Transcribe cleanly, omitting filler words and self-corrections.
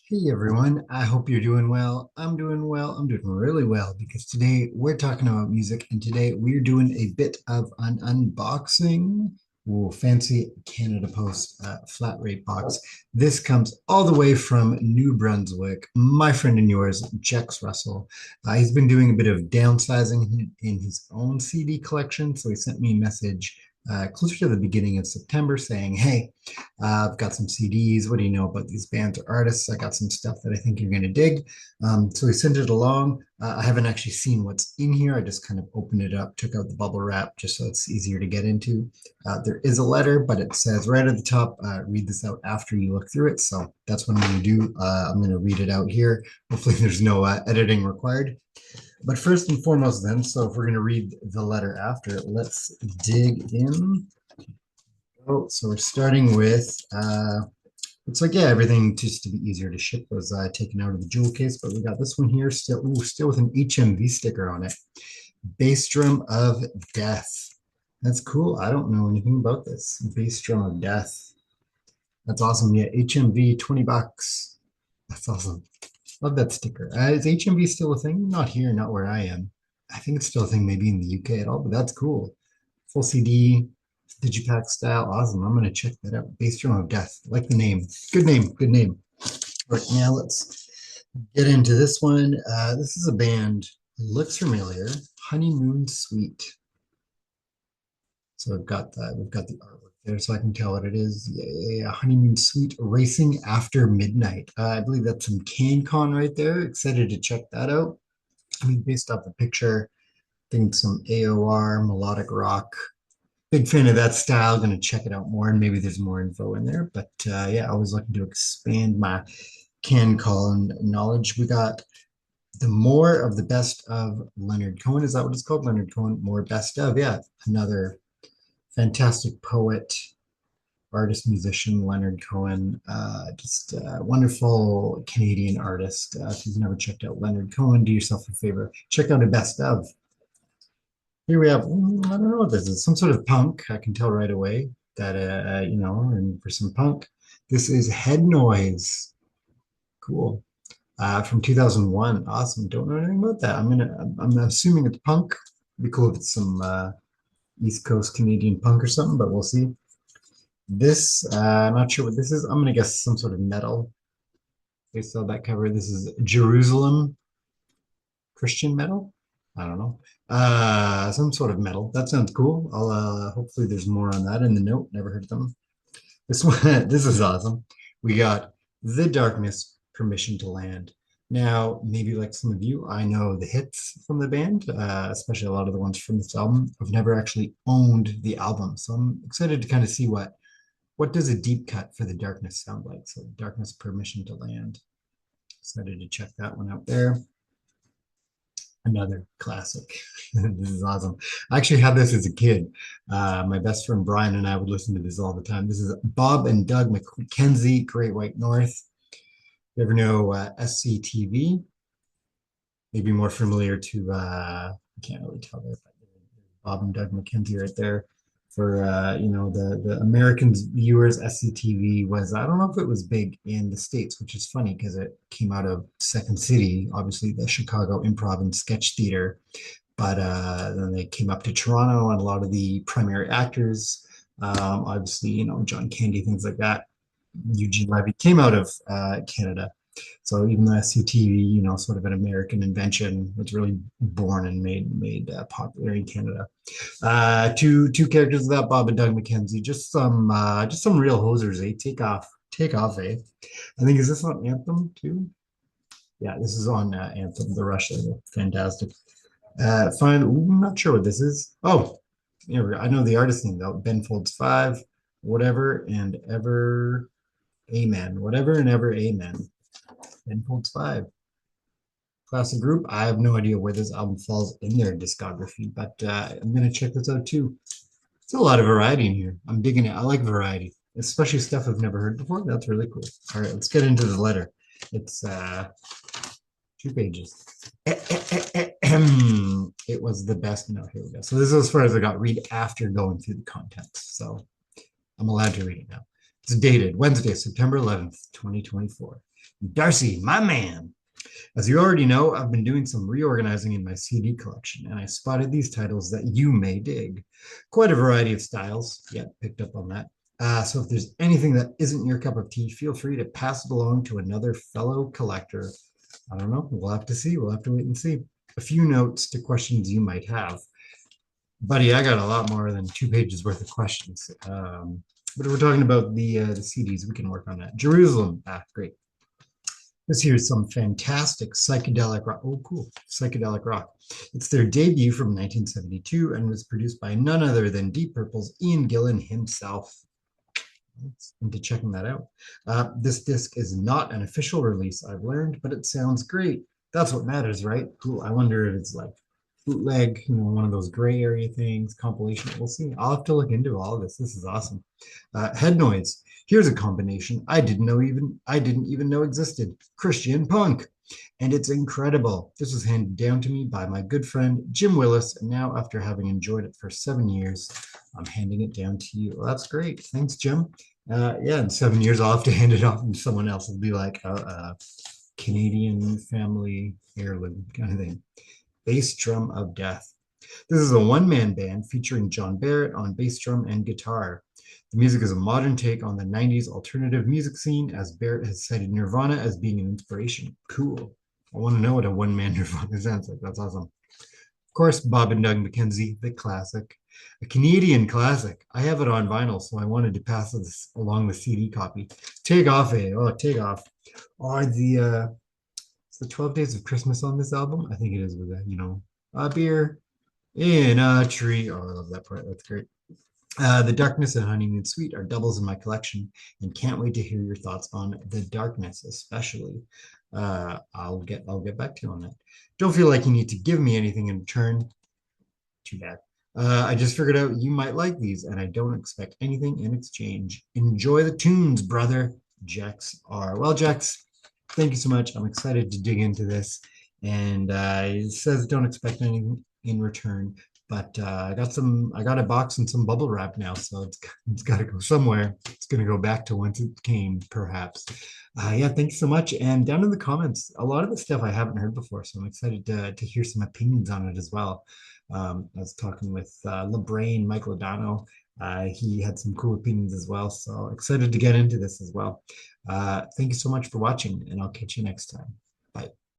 Hey everyone, I hope you're doing well. I'm doing well. I'm doing really well because today we're talking about music and today we're doing a bit of an unboxing. Ooh, fancy Canada Post flat rate box. This comes all the way from New Brunswick. My friend and yours, Jex Russell. He's been doing a bit of downsizing in his own CD collection, so he sent me a message closer to the beginning of September saying, hey, I've got some CDs. What do you know about these bands or artists? I got some stuff that I think you're going to dig. So we sent it along. I haven't actually seen what's in here. I just kind of opened it up, took out the bubble wrap just so it's easier to get into. There is a letter, but it says right at the top, read this out after you look through it. So that's what I'm going to do. I'm going to read it out here. Hopefully, there's no editing required. But first and foremost, then, so if we're going to read the letter after, let's dig in. Oh, so we're starting with it's like, yeah, everything just to be easier to ship was taken out of the jewel case, but we got this one here still with an HMV sticker on it. Bass drum of death. That's cool. I don't know anything about this. Bass drum of death. That's awesome. Yeah, HMV, 20 bucks. That's awesome. Love that sticker. Is HMV still a thing? Not here, not where I am. I think it's still a thing maybe in the UK at all, but that's cool. Full CD, Digipack style. Awesome. I'm going to check that out. Bass drum of death. I like the name. Good name. Good name. All right, now let's get into this one. This is a band. Looks familiar. Honeymoon Suite. So we've got the artwork there, so I can tell what it is. Yeah, Honeymoon Suite Racing After Midnight. I believe that's some CanCon right there. Excited to check that out. I mean, based off the picture, I think some AOR, melodic rock. Big fan of that style. Going to check it out more, and maybe there's more info in there. But yeah, always looking to expand my CanCon knowledge. We got the more of the best of Leonard Cohen. Is that what it's called? Leonard Cohen, more best of. Yeah, another fantastic poet, artist, musician, Leonard Cohen. Just a wonderful Canadian artist. If you've never checked out Leonard Cohen, do yourself a favor. Check out a best of. Here we have, I don't know what this is, some sort of punk. I can tell right away that, and for some punk, this is Head Noise. Cool. From 2001. Awesome. Don't know anything about that. I'm assuming it's punk. It'd be cool if it's some East Coast Canadian punk or something, but we'll see. This, I'm not sure what this is. I'm gonna guess some sort of metal. They sell that cover. This is Jerusalem Christian metal. I don't know. Some sort of metal. That sounds cool. I'll hopefully there's more on that in the note. Never heard of them. This one, this is awesome. We got The Darkness, Permission to Land. Now, maybe like some of you, I know the hits from the band, especially a lot of the ones from this album. I've never actually owned the album, so I'm excited to kind of see what does a deep cut for The Darkness sound like. So, Darkness, Permission to Land. Excited to check that one out there. Another classic. This is awesome. I actually had this as a kid. My best friend Brian and I would listen to this all the time. This is Bob and Doug McKenzie, Great White North. You ever know SCTV? Maybe more familiar to, I can't really tell there, but Bob and Doug McKenzie right there. For the Americans viewers, SCTV was, I don't know if it was big in the States, which is funny because it came out of Second City, obviously the Chicago Improv and Sketch Theater. But then they came up to Toronto, and a lot of the primary actors, obviously, John Candy, things like that. Eugene Levy came out of Canada. So even though SCTV, sort of an American invention, was really born and made popular in Canada. Two characters of that, Bob and Doug McKenzie, just some real hosers, eh? Take off, eh? I think is this on Anthem too? Yeah, this is on Anthem, the Rush label. Fantastic. Fine. Ooh, I'm not sure what this is. Oh, here we go. I know the artist name though. Ben Folds 5, whatever and ever, amen. Whatever and ever, amen. Ben Folds 5. Classic group. I have no idea where this album falls in their discography, but I'm gonna check this out too. It's a lot of variety in here. I'm digging it. I like variety, especially stuff I've never heard before. That's really cool. All right, let's get into the letter. It's 2 pages. It was the best. No, here we go. So this is as far as I got. Read after going through the contents. So I'm allowed to read it now. It's dated Wednesday, September 11th, 2024. Darcy, my man. As you already know, I've been doing some reorganizing in my CD collection, and I spotted these titles that you may dig. Quite a variety of styles. Yeah, picked up on that. So if there's anything that isn't your cup of tea, feel free to pass it along to another fellow collector. I don't know. We'll have to see. We'll have to wait and see. A few notes to questions you might have. Buddy, I got a lot more than 2 pages worth of questions. But we're talking about the CDs. We can work on that. Jerusalem. Great. This here is some fantastic psychedelic rock. Oh, cool. Psychedelic rock. It's their debut from 1972 and was produced by none other than Deep Purple's Ian Gillan himself. Into checking that out. This disc is not an official release, I've learned, but it sounds great. That's what matters, right? Cool. I wonder if it's like bootleg, one of those gray area things, compilation. We'll see. I'll have to look into all of this. This is awesome. Head noise. Here's a combination I didn't even know existed. Christian punk. And it's incredible. This was handed down to me by my good friend Jim Willis, and now after having enjoyed it for 7 years, I'm handing it down to you. Well, that's great. Thanks, Jim. Yeah, in 7 years, I'll have to hand it off to someone else. It'll be like a Canadian family heirloom kind of thing. Bass Drum of Death. This is a one-man band featuring John Barrett on bass drum and guitar. The music is a modern take on the 90s alternative music scene, as Barrett has cited Nirvana as being an inspiration. Cool. I want to know what a one-man Nirvana sounds like. That's awesome. Of course, Bob and Doug McKenzie, the classic. A Canadian classic. I have it on vinyl, so I wanted to pass this along the CD copy. Take off, eh? Oh, take off. Or it's the 12 Days of Christmas on this album. I think it is with a beer in a tree. Oh, I love that part. That's great. The Darkness and Honeymoon Suite are doubles in my collection, and can't wait to hear your thoughts on The Darkness, especially. I'll get back to you on that. Don't feel like you need to give me anything in return. Too bad. I just figured out you might like these, and I don't expect anything in exchange. Enjoy the tunes, brother. Jex R. Well, Jex, thank you so much. I'm excited to dig into this. And it says don't expect anything in return. But I got a box and some bubble wrap now, so it's got to go somewhere. It's going to go back to whence it came, perhaps. Yeah, thanks so much. And down in the comments, a lot of the stuff I haven't heard before, so I'm excited to hear some opinions on it as well. I was talking with LeBrain, Michael O'Donnell. He had some cool opinions as well, so excited to get into this as well. Thank you so much for watching, and I'll catch you next time.